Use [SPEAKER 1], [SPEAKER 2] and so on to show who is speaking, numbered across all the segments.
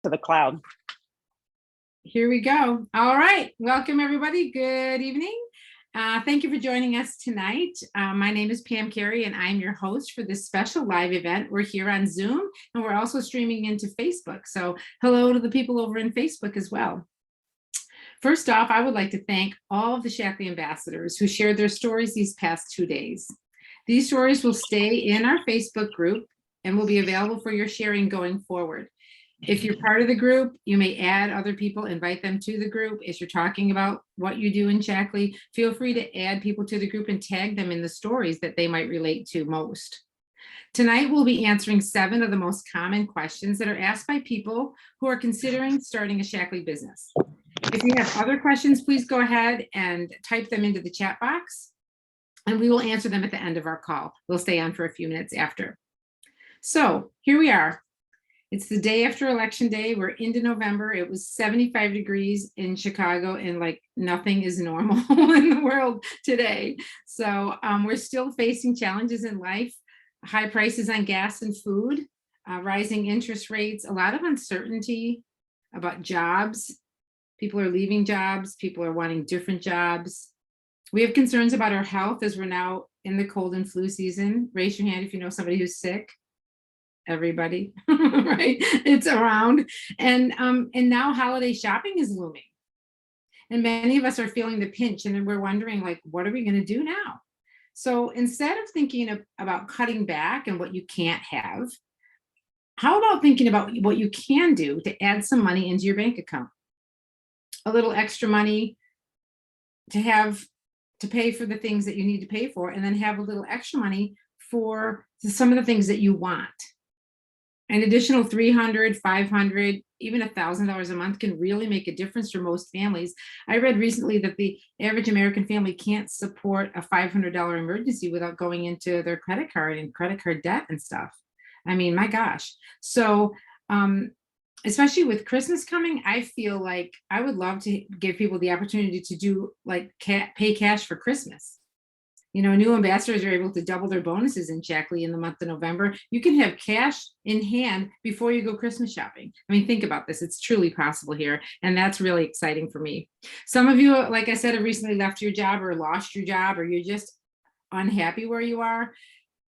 [SPEAKER 1] to the cloud.
[SPEAKER 2] Here we go. All right. Welcome, everybody. Good evening. Thank you for joining us tonight. My name is Pam Carey, and I'm your host for this special live event. We're here on Zoom, and we're also streaming into Facebook. So hello to the people over in Facebook as well. First off, I would like to thank all of the Shaklee ambassadors who shared their stories these past 2 days. These stories will stay in our Facebook group and will be available for your sharing going forward. If you're part of the group, you may add other people, invite them to the group. As you're talking about what you do in Shaklee, feel free to add people to the group and tag them in the stories that they might relate to most. Tonight, we'll be answering 7 of the most common questions that are asked by people who are considering starting a Shaklee business. If you have other questions, please go ahead and type them into the chat box, and we will answer them at the end of our call. We'll stay on for a few minutes after. So here we are. It's the day after Election Day. We're into November. It was 75 degrees in Chicago, and like nothing is normal in the world today. So we're still facing challenges in life, high prices on gas and food, rising interest rates, a lot of uncertainty about jobs. People are leaving jobs. People are wanting different jobs. We have concerns about our health as we're now in the cold and flu season. Raise your hand if you know somebody who's sick. Everybody, right? It's around. And now holiday shopping is looming. And many of us are feeling the pinch, and we're wondering, like, what are we going to do now? So instead of thinking about cutting back and what you can't have, how about thinking about what you can do to add some money into your bank account? A little extra money to have to pay for the things that you need to pay for, and then have a little extra money for some of the things that you want. An additional $300, $500, even $1,000 a month can really make a difference for most families. I read recently that the average American family can't support a $500 emergency without going into their credit card and credit card debt and stuff. I mean, my gosh. So, especially with Christmas coming, I feel like I would love to give people the opportunity to do like pay cash for Christmas. You know, new ambassadors are able to double their bonuses in Shaklee in the month of November. You can have cash in hand before you go Christmas shopping. I mean, think about this. It's truly possible here. And that's really exciting for me. Some of you, like I said, have recently left your job or lost your job, or you're just unhappy where you are.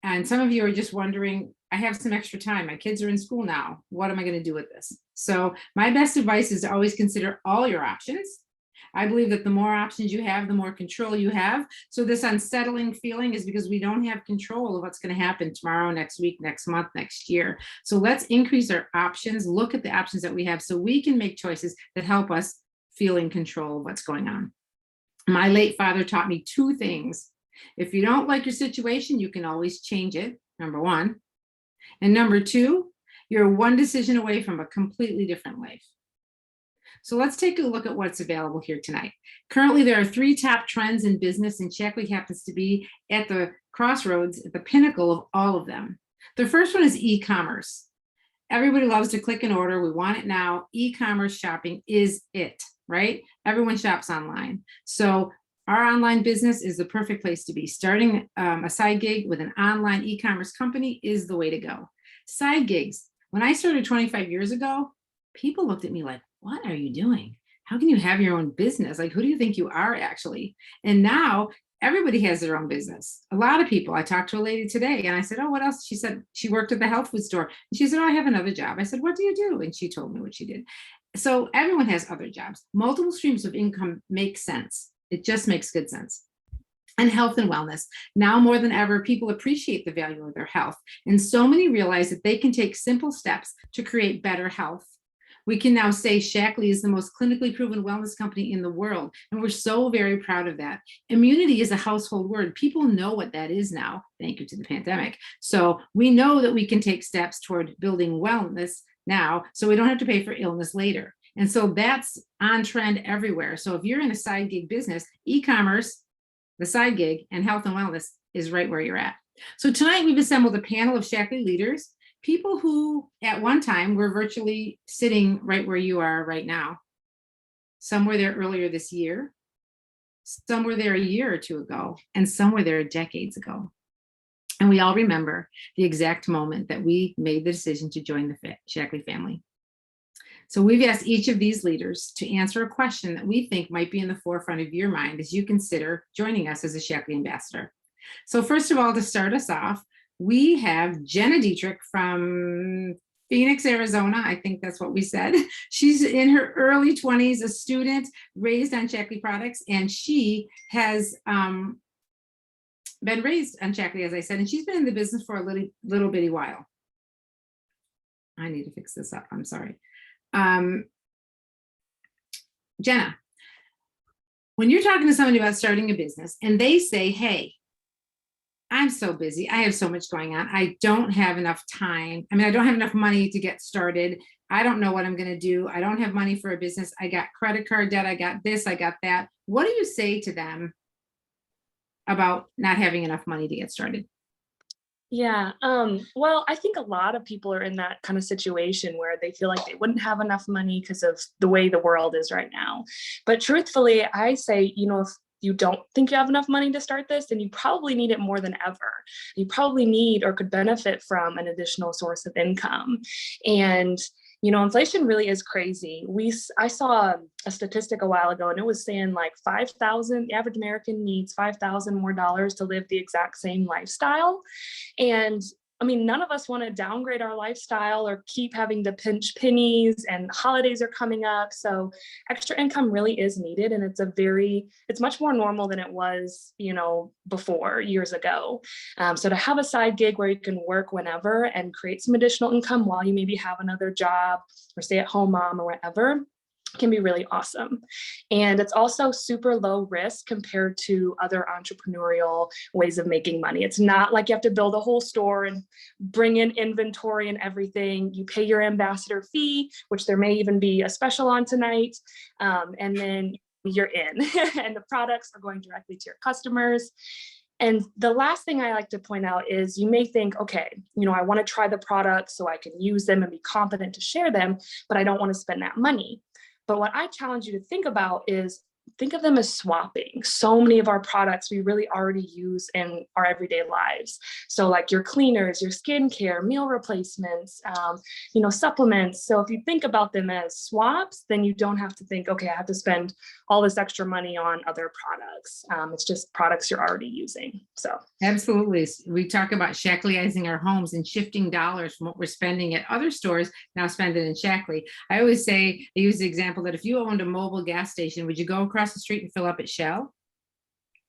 [SPEAKER 2] And some of you are just wondering, I have some extra time. My kids are in school now. What am I going to do with this? So my best advice is to always consider all your options. I believe that the more options you have, the more control you have. So this unsettling feeling is because we don't have control of what's going to happen tomorrow, next week, next month, next year. So let's increase our options, look at the options that we have so we can make choices that help us feel in control of what's going on. My late father taught me 2 things. If you don't like your situation, you can always change it, number 1. And number 2, you're 1 decision away from a completely different life. So let's take a look at what's available here tonight. Currently, there are 3 top trends in business, and Shaklee happens to be at the crossroads, at the pinnacle of all of them. The first one is e-commerce. Everybody loves to click and order. We want it now. E-commerce shopping is it, right? Everyone shops online. So our online business is the perfect place to be. Starting a side gig with an online e-commerce company is the way to go. Side gigs. When I started 25 years ago, people looked at me like, what are you doing? How can you have your own business? Like, who do you think you are actually? And now everybody has their own business. A lot of people. I talked to a lady today and I said, oh, what else? She said she worked at the health food store. And she said, oh, I have another job. I said, what do you do? And she told me what she did. So everyone has other jobs. Multiple streams of income make sense. It just makes good sense. And health and wellness. Now more than ever, people appreciate the value of their health. And so many realize that they can take simple steps to create better health. We can now say Shaklee is the most clinically proven wellness company in the world, and we're so very proud of that. Immunity is a household word. People know what that is now, thank you to the pandemic. So we know that we can take steps toward building wellness now, so we don't have to pay for illness later. And so that's on trend everywhere. So if you're in a side gig business, e-commerce, the side gig, and health and wellness is right where you're at. So tonight we've assembled a panel of Shaklee leaders, people who at one time were virtually sitting right where you are right now. Some were there earlier this year, some were there a year or 2 ago, and some were there decades ago. And we all remember the exact moment that we made the decision to join the Shaklee family. So we've asked each of these leaders to answer a question that we think might be in the forefront of your mind as you consider joining us as a Shaklee ambassador. So first of all, to start us off, we have Jenna Dietrich from Phoenix, Arizona. I think that's what we said. She's in her early 20s, a student raised on Shaklee products, and she has been raised on Shaklee, as I said, and she's been in the business for a little bitty while. I need to fix this up. I'm sorry. Jenna, when you're talking to somebody about starting a business and they say, hey, I'm so busy, I have so much going on, I don't have enough time. I mean, I don't have enough money to get started. I don't know what I'm going to do. I don't have money for a business. I got credit card debt. I got this, I got that. What do you say to them about not having enough money to get started?
[SPEAKER 1] Yeah, well, I think a lot of people are in that kind of situation where they feel like they wouldn't have enough money because of the way the world is right now. But truthfully, I say, if you don't think you have enough money to start this, then you probably need it more than ever. You probably need or could benefit from an additional source of income. And inflation really is crazy. I saw a statistic a while ago, and it was saying like the average American needs $5,000 more to live the exact same lifestyle. And I mean, none of us want to downgrade our lifestyle or keep having to pinch pennies, and holidays are coming up. So extra income really is needed. And it's much more normal than it was, before, years ago. So to have a side gig where you can work whenever and create some additional income while you maybe have another job or stay at home mom or whatever, can be really awesome. And it's also super low risk compared to other entrepreneurial ways of making money. It's not like you have to build a whole store and bring in inventory and everything. You pay your ambassador fee, which there may even be a special on tonight. And then you're in and the products are going directly to your customers. And the last thing I like to point out is you may think, okay, I want to try the products so I can use them and be competent to share them, but I don't want to spend that money. But what I challenge you to think about is think of them as swapping. So many of our products we really already use in our everyday lives. So like your cleaners, your skincare, meal replacements, supplements. So if you think about them as swaps, then you don't have to think, okay, I have to spend all this extra money on other products. It's just products you're already using. So
[SPEAKER 2] absolutely. We talk about Shakleeizing our homes and shifting dollars from what we're spending at other stores, now spend it in Shaklee. I always say, I use the example that if you owned a mobile gas station, would you go across the street and fill up at Shell?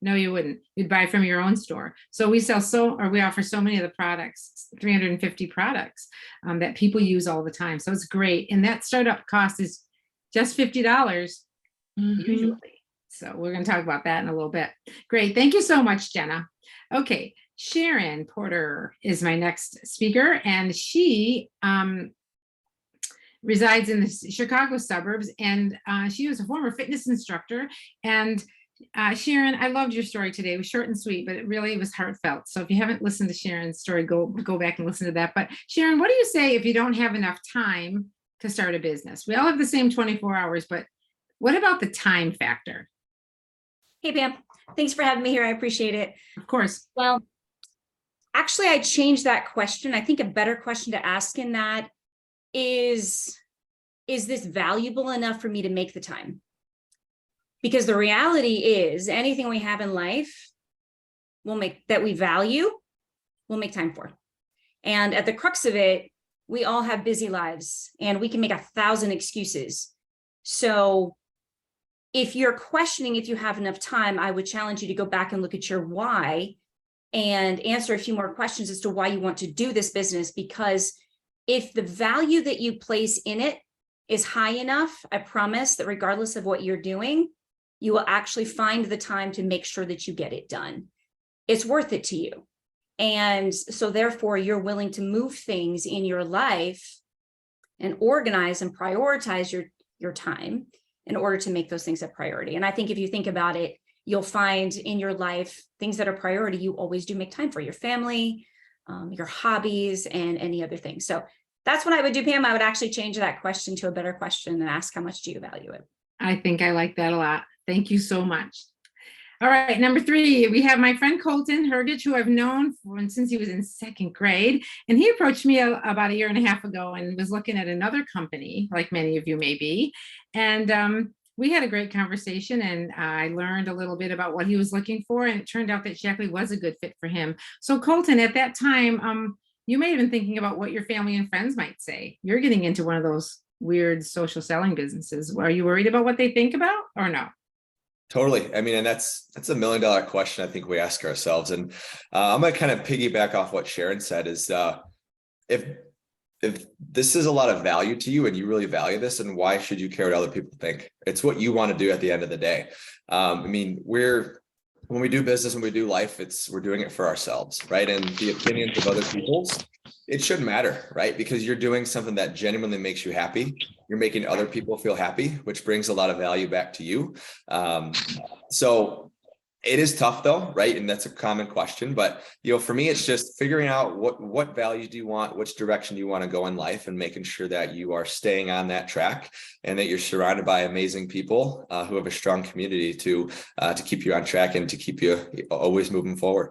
[SPEAKER 2] No, you wouldn't. You'd buy from your own store. So we offer so many of the products, 350 products that people use all the time. So it's great. And that startup cost is just $50 usually. So we're going to talk about that in a little bit. Great. Thank you so much, Jenna. Okay. Sharon Porter is my next speaker, and she resides in the Chicago suburbs, and she was a former fitness instructor. And Sharon, I loved your story today. It was short and sweet, but it really was heartfelt. So if you haven't listened to Sharon's story, go back and listen to that. But Sharon, what do you say if you don't have enough time to start a business? We all have the same 24 hours, but what about the time factor?
[SPEAKER 3] Hey, Pam. Thanks for having me here. I appreciate it.
[SPEAKER 2] Of course.
[SPEAKER 3] Well, actually, I changed that question. I think a better question to ask in that is this valuable enough for me to make the time? Because the reality is anything we have in life that we value, we'll make time for. And at the crux of it, we all have busy lives and we can make 1,000 excuses. So if you're questioning if you have enough time, I would challenge you to go back and look at your why and answer a few more questions as to why you want to do this business. Because if the value that you place in it is high enough, I promise that regardless of what you're doing, you will actually find the time to make sure that you get it done. It's worth it to you. And so therefore, you're willing to move things in your life and organize and prioritize your time in order to make those things a priority. And I think if you think about it, you'll find in your life, things that are priority, you always do make time for your family, your hobbies, and any other things. So that's what I would do, Pam. I would actually change that question to a better question and ask, how much do you value it?
[SPEAKER 2] I think I like that a lot. Thank you so much. All right, number 3, we have my friend Colton Hergich, who I've known since he was in 2nd grade. And he approached me about a year and a half ago and was looking at another company, like many of you may be. And we had a great conversation, and I learned a little bit about what he was looking for. And it turned out that Shaklee was a good fit for him. So Colton, at that time, you may have been thinking about what your family and friends might say. You're getting into one of those weird social selling businesses. Are you worried about what they think about or no?
[SPEAKER 4] Totally. I mean, and that's $1 million question I think we ask ourselves. And I'm going to kind of piggyback off what Sharon said is if this is a lot of value to you and you really value this, and why should you care what other people think? It's what you want to do at the end of the day. I mean, when we do business and we do life, we're doing it for ourselves, right? And the opinions of other people's, it shouldn't matter, right? Because you're doing something that genuinely makes you happy. You're making other people feel happy, which brings a lot of value back to you. So it is tough though, right? And that's a common question, but for me, it's just figuring out what values do you want, which direction do you want to go in life, and making sure that you are staying on that track and that you're surrounded by amazing people who have a strong community to keep you on track and to keep you always moving forward.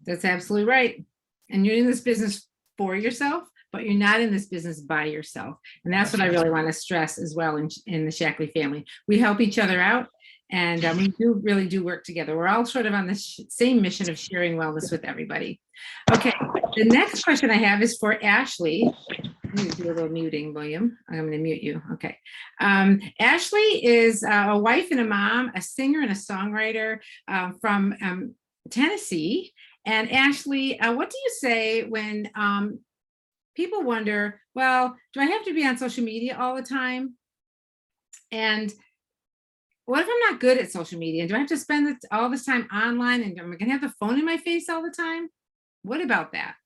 [SPEAKER 4] That's
[SPEAKER 2] absolutely right. And you're in this business for yourself, but you're not in this business by yourself. And that's what I really want to stress as well in the Shaklee family. We help each other out, and we really do work together. We're all sort of on the same mission of sharing wellness with everybody. Okay, the next question I have is for Ashley. I'm going to do a little muting, William. I'm going to mute you. Okay. Ashley is a wife and a mom, a singer and a songwriter from Tennessee. And Ashley, what do you say when people wonder, well, do I have to be on social media all the time? And what if I'm not good at social media? Do I have to spend all this time online, and am I going to have the phone in my face all the time? What about that?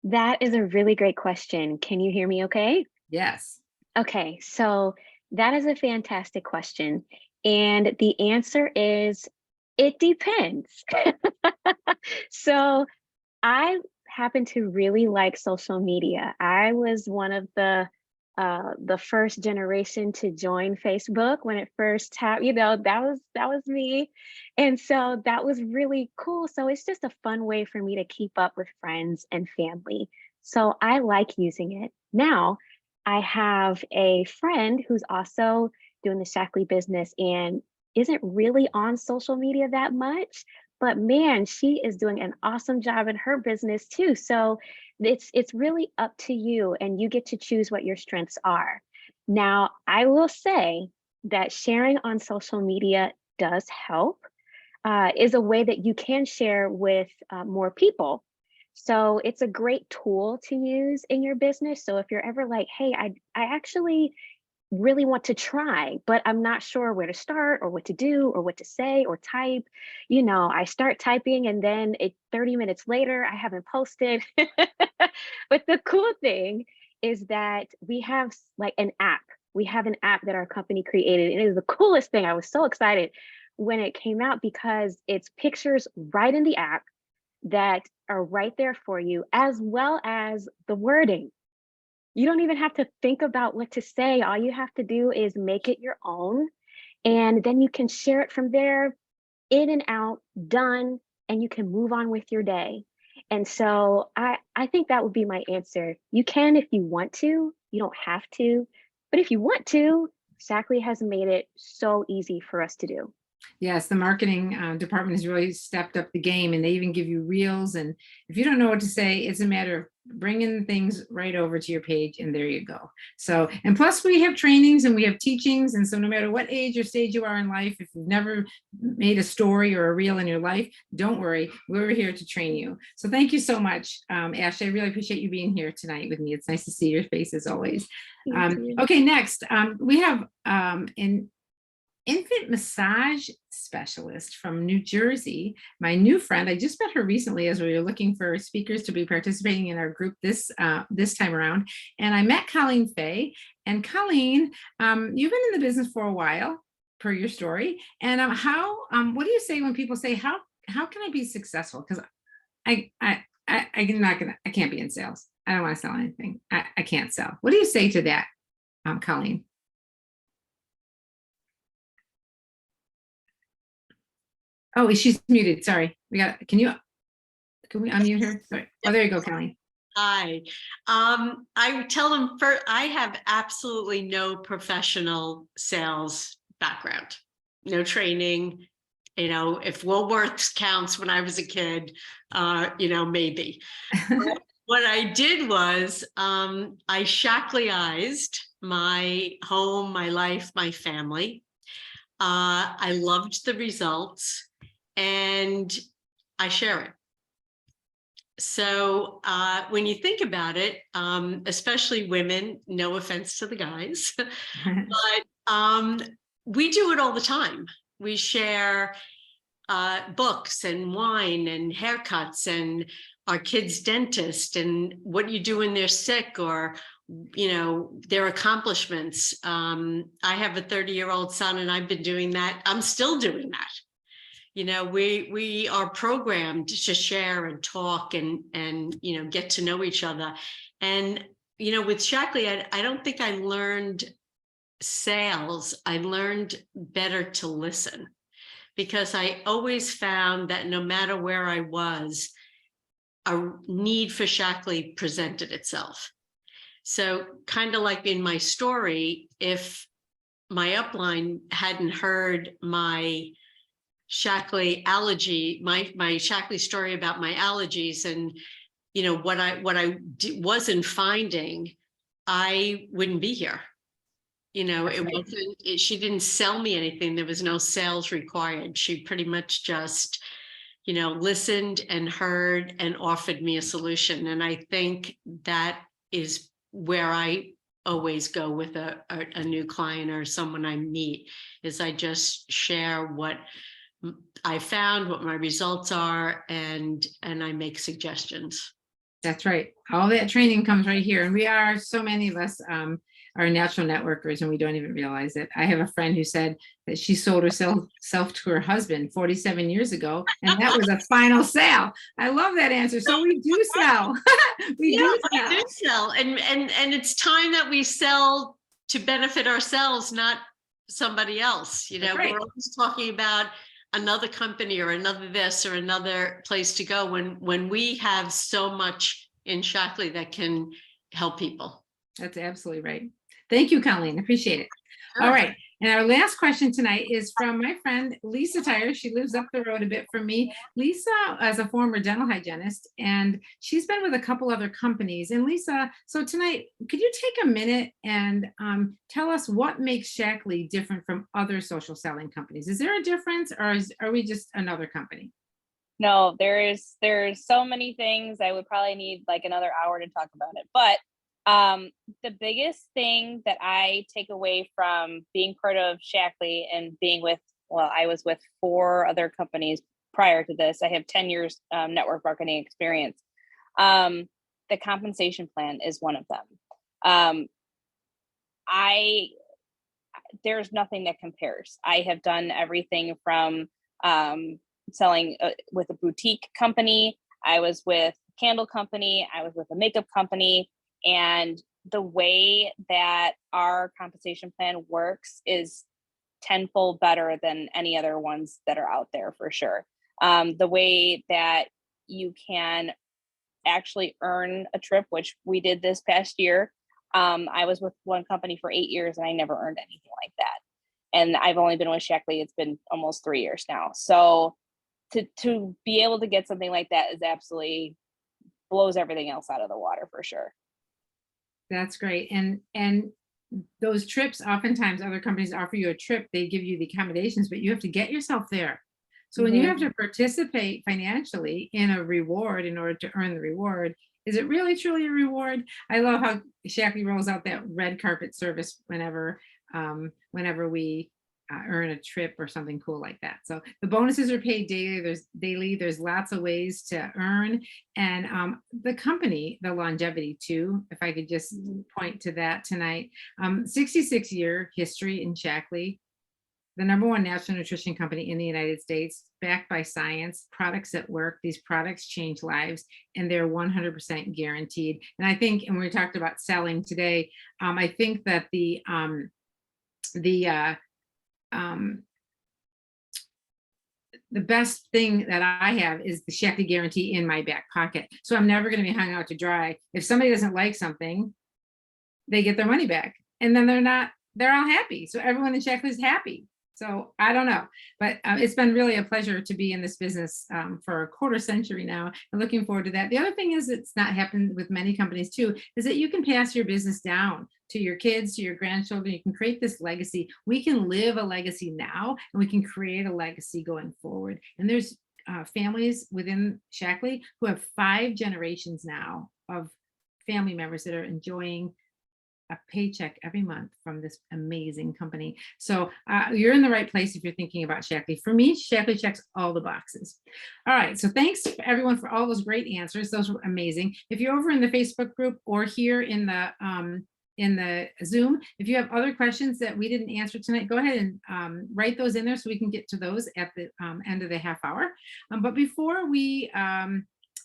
[SPEAKER 5] That is a really great question. Can you hear me okay?
[SPEAKER 2] Yes.
[SPEAKER 5] Okay, so that is a fantastic question. And the answer is, it depends. So I happen to really like social media. I was one of the first generation to join Facebook when it first happened. That was me, and so that was really cool. So it's just a fun way for me to keep up with friends and family. So I like using it. Now I have a friend who's also doing the Shaklee business and isn't really on social media that much, but man, she is doing an awesome job in her business too. So it's really up to you, and you get to choose what your strengths are. Now, I will say that sharing on social media does help, is a way that you can share with more people. So it's a great tool to use in your business. So if you're ever like, hey, I actually really want to try, but I'm not sure where to start or what to do or what to say or type. I start typing and then 30 minutes later, I haven't posted. But the cool thing is that we have like an app. We have an app that our company created. And it is the coolest thing. I was so excited when it came out because it's pictures right in the app that are right there for you, as well as the wording. You don't even have to think about what to say. All you have to do is make it your own. And then you can share it from there, in and out, done, and you can move on with your day. And so I think that would be my answer. You can if you want to, you don't have to. But if you want to, Shaklee has made it so easy for us to do.
[SPEAKER 2] Yes, the marketing department has really stepped up the game, and they even give you reels. And if you don't know what to say, it's a matter of bringing things right over to your page, and there you go. So, and plus we have trainings and we have teachings. And so no matter what age or stage you are in life, if you've never made a story or a reel in your life, don't worry, we're here to train you. So thank you so much, Ashley. I really appreciate you being here tonight with me. It's nice to see your face as always. Okay, next we have an infant massage specialist from New Jersey, my new friend. I just met her recently as we were looking for speakers to be participating in our group this time around. And I met Colleen Fay. And Colleen, you've been in the business for a while, per your story. And what do you say when people say, how can I be successful? Because I can't be in sales. I don't want to sell anything. I can't sell. What do you say to that, Colleen? Oh, she's muted. Sorry. Can we unmute her? Sorry. Oh, there you go, Colleen.
[SPEAKER 6] Hi. I tell them first, I have absolutely no professional sales background, no training. You know, if Woolworths counts when I was a kid, you know, maybe. What I did was I Shakleized my home, my life, my family. I loved the results and I share it. So when you think about it, especially women, no offense to the guys, but we do it all the time. We share books and wine and haircuts and our kids' dentist and what you do when they're sick, or you know, their accomplishments. I have a 30-year-old son and I've been doing that. I'm still doing that. You know, we are programmed to share and talk and you know, get to know each other. And you know, with Shaklee, I don't think I learned sales. I learned better to listen, because I always found that no matter where I was, a need for Shaklee presented itself. So kind of like in my story, if my upline hadn't heard my Shaklee allergy, my Shaklee story about my allergies and, you know, what I wasn't finding, I wouldn't be here. You know, it wasn't, she didn't sell me anything. There was no sales required. She pretty much just, you know, listened and heard and offered me a solution. And I think that is where I always go with a new client or someone I meet, is I just share what I found, what my results are, and I make suggestions.
[SPEAKER 2] That's right. All that training comes right here. And we are, so many of us are natural networkers and we don't even realize it. I have a friend who said that she sold herself to her husband 47 years ago, and that was a final sale. I love that answer. So we do sell. we do sell.
[SPEAKER 6] And it's time that we sell to benefit ourselves, not somebody else. You know,
[SPEAKER 2] Right.
[SPEAKER 6] We're always talking about another company or another this or another place to go when we have so much in Shaklee that can help people.
[SPEAKER 2] That's absolutely right. Thank you, Colleen. Appreciate it.
[SPEAKER 6] Sure.
[SPEAKER 2] All right. And our last question tonight is from my friend, Lisa Tyre. She lives up the road a bit from me. Lisa is a former dental hygienist, and she's been with a couple other companies. And Lisa, so tonight, could you take a minute and tell us what makes Shaklee different from other social selling companies? Is there a difference, or are we just another company?
[SPEAKER 7] No, there's so many things. I would probably need like another hour to talk about it. But the biggest thing that I take away from being part of Shaklee and being with, well, I was with 4 other companies prior to this. I have 10 years network marketing experience. The compensation plan is one of them. There's nothing that compares. I have done everything from selling with a boutique company. I was with a candle company. I was with a makeup company. And the way that our compensation plan works is tenfold better than any other ones that are out there, for sure. The way that you can actually earn a trip, which we did this past year. I was with one company for 8 years and I never earned anything like that. And I've only been with Shaklee, it's been almost 3 years now. So to be able to get something like that is absolutely blows everything else out of the water, for sure.
[SPEAKER 2] That's great. And those trips, oftentimes other companies offer you a trip, they give you the accommodations, but you have to get yourself there. So when you have to participate financially in a reward in order to earn the reward, is it really truly a reward? I love how Shaklee rolls out that red carpet service whenever we earn a trip or something cool like that. So the bonuses are paid daily. There's lots of ways to earn, and the company, the longevity too. If I could just point to that tonight, 66-year history in Shaklee, the #1 natural nutrition company in the United States, backed by science, products that work. These products change lives, and they're 100% guaranteed. And I think, and we talked about selling today, I think that the best thing that I have is the Shaklee guarantee in my back pocket. So I'm never going to be hung out to dry. If somebody doesn't like something, they get their money back, and then they're all happy. So everyone in Shaklee is happy. So I don't know, but it's been really a pleasure to be in this business for a quarter century now, and looking forward to that. The other thing is, it's not happened with many companies too, is that you can pass your business down to your kids, to your grandchildren. You can create this legacy. We can live a legacy now, and we can create a legacy going forward. And there's families within Shaklee who have 5 generations now of family members that are enjoying a paycheck every month from this amazing company. So you're in the right place if you're thinking about Shaklee. For me, Shaklee checks all the boxes. All right, so thanks everyone for all those great answers. Those were amazing. If you're over in the Facebook group or here in the Zoom, if you have other questions that we didn't answer tonight, go ahead and write those in there so we can get to those at the end of the half hour. But before we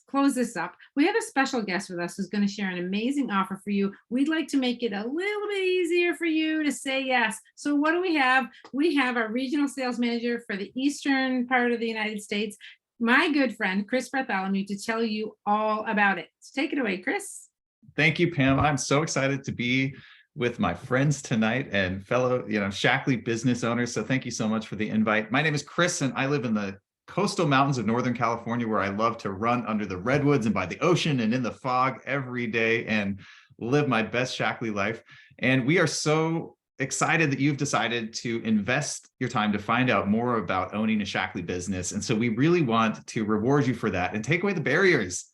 [SPEAKER 2] close this up, we have a special guest with us who's going to share an amazing offer for you. We'd like to make it a little bit easier for you to say yes. So what do we have? We have our regional sales manager for the eastern part of the United States, my good friend, Chris Bartholomew, to tell you all about it. So take it away, Chris.
[SPEAKER 8] Thank you, Pam. I'm so excited to be with my friends tonight and fellow, Shaklee business owners. So thank you so much for the invite. My name is Chris, and I live in the coastal mountains of Northern California, where I love to run under the redwoods and by the ocean and in the fog every day and live my best Shaklee life. And we are so excited that you've decided to invest your time to find out more about owning a Shaklee business. And so we really want to reward you for that and take away the barriers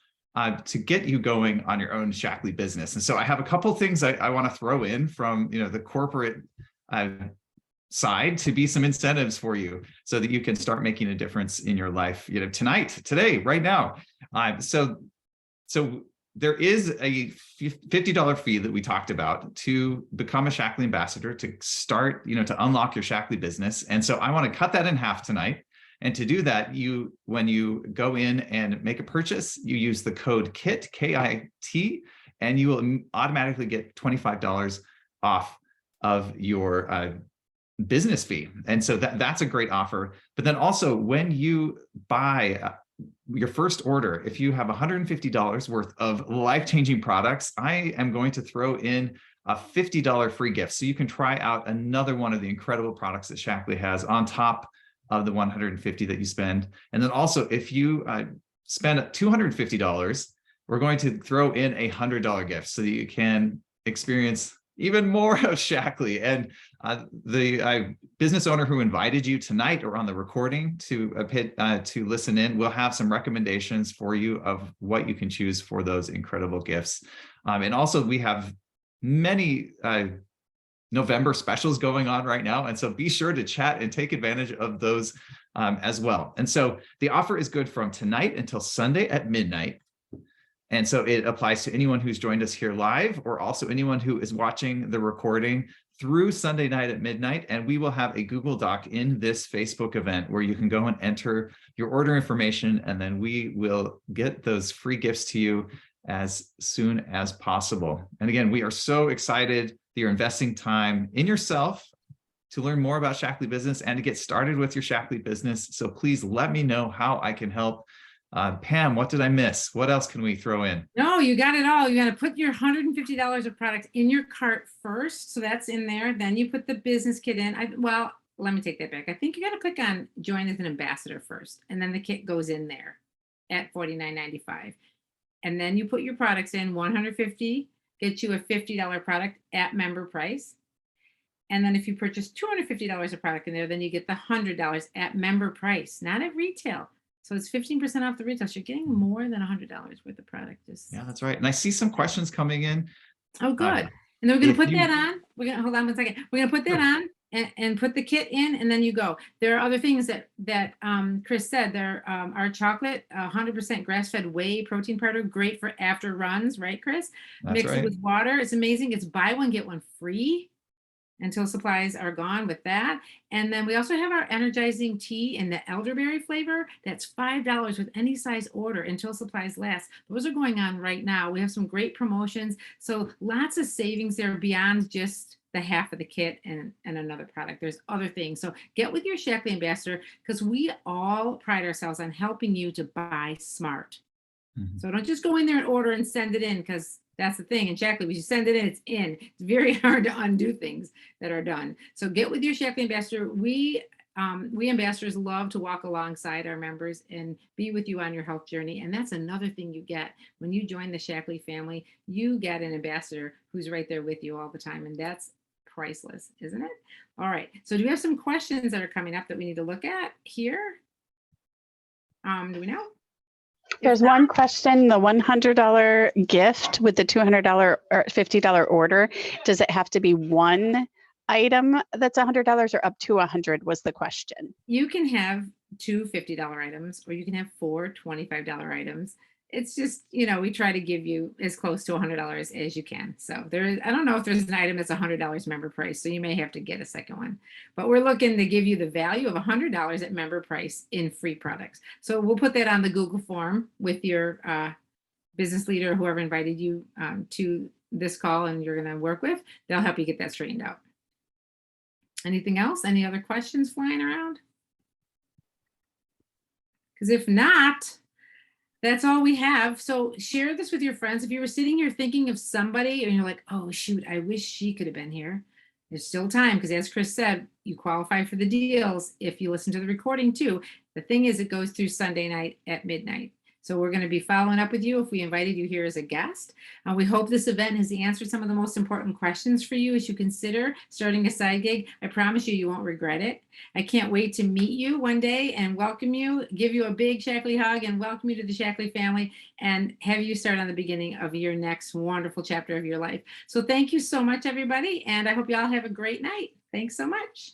[SPEAKER 8] to get you going on your own Shaklee business. And so I have a couple things I want to throw in from the corporate side to be some incentives for you so that you can start making a difference in your life, today, right now. So there is a $50 fee that we talked about to become a Shaklee ambassador, to start, to unlock your Shaklee business. And so I want to cut that in half tonight. And to do that, when you go in and make a purchase, you use the code KIT, K-I-T, and you will automatically get $25 off of your business fee. And so that's a great offer. But then also, when you buy your first order, if you have $150 worth of life-changing products, I am going to throw in a $50 free gift. So you can try out another one of the incredible products that Shaklee has on top of the $150 that you spend. And then also, if you spend $250, we're going to throw in a $100 gift so that you can experience even more of Shaklee. And the business owner who invited you tonight or on the recording to listen in will have some recommendations for you of what you can choose for those incredible gifts. And also, we have many November specials going on right now. And so be sure to chat and take advantage of those as well. And so the offer is good from tonight until Sunday at midnight. And so it applies to anyone who's joined us here live, or also anyone who is watching the recording through Sunday night at midnight. And we will have a Google Doc in this Facebook event where you can go and enter your order information, and then we will get those free gifts to you as soon as possible. And again, we are so excited that you're investing time in yourself to learn more about Shaklee business and to get started with your Shaklee business. So please let me know how I can help. Pam, what did I miss? What else can we throw in?
[SPEAKER 2] No, you got it all. You got to put your $150 of product in your cart first. So that's in there. Then you put the business kit in. Well, let me take that back. I think you got to click on join as an ambassador first, and then the kit goes in there at $49.95. And then you put your products in. 150 gets you a $50 product at member price. And then if you purchase $250 of product in there, then you get the $100 at member price, not at retail. So it's 15% off the retail. So you're getting more than $100 worth of product.
[SPEAKER 8] Yeah, that's right. And I see some questions coming in.
[SPEAKER 2] Oh, good. And then we're going to put that on. We're going to hold on one second. We're going to put that on and put the kit in, and then you go. There are other things that Chris said. There are chocolate, 100% grass-fed whey protein powder, great for after runs, right, Chris?
[SPEAKER 8] That's
[SPEAKER 2] Mix
[SPEAKER 8] right.
[SPEAKER 2] it with water. It's amazing. It's buy one, get one free until supplies are gone with that. And then we also have our energizing tea in the elderberry flavor. That's $5 with any size order until supplies last. Those are going on right now. We have some great promotions. So lots of savings there beyond just the half of the kit and another product. There's other things. So get with your Shaklee ambassador, because we all pride ourselves on helping you to buy smart.
[SPEAKER 8] Mhm.
[SPEAKER 2] So don't just go in there and order and send it in, because that's the thing. And Shaklee, when you send it in, it's in. It's very hard to undo things that are done. So get with your Shaklee ambassador. We ambassadors love to walk alongside our members and be with you on your health journey. And that's another thing you get when you join the Shaklee family. You get an ambassador who's right there with you all the time. And that's priceless, isn't it? All right. So do we have some questions that are coming up that we need to look at here? Do we know?
[SPEAKER 9] There's one question, the $100 gift with the $200 or $50 order. Does it have to be one item that's $100 or up to 100 was the question.
[SPEAKER 2] You can have two $50 items, or you can have four $25 items. It's just, we try to give you as close to $100 as you can. So I don't know if there's an item that's $100 member price, so you may have to get a second one. But we're looking to give you the value of $100 at member price in free products. So we'll put that on the Google form with your business leader, whoever invited you to this call and you're going to work with. They'll help you get that straightened out. Anything else? Any other questions flying around? Because if not, that's all we have. So share this with your friends. If you were sitting here thinking of somebody and you're like, oh, shoot, I wish she could have been here. There's still time, because as Chris said, you qualify for the deals if you listen to the recording too. The thing is, it goes through Sunday night at midnight. So we're going to be following up with you if we invited you here as a guest. We hope this event has answered some of the most important questions for you as you consider starting a side gig. I promise you, you won't regret it. I can't wait to meet you one day and welcome you, give you a big Shaklee hug and welcome you to the Shaklee family and have you start on the beginning of your next wonderful chapter of your life. So thank you so much, everybody. And I hope you all have a great night. Thanks so much.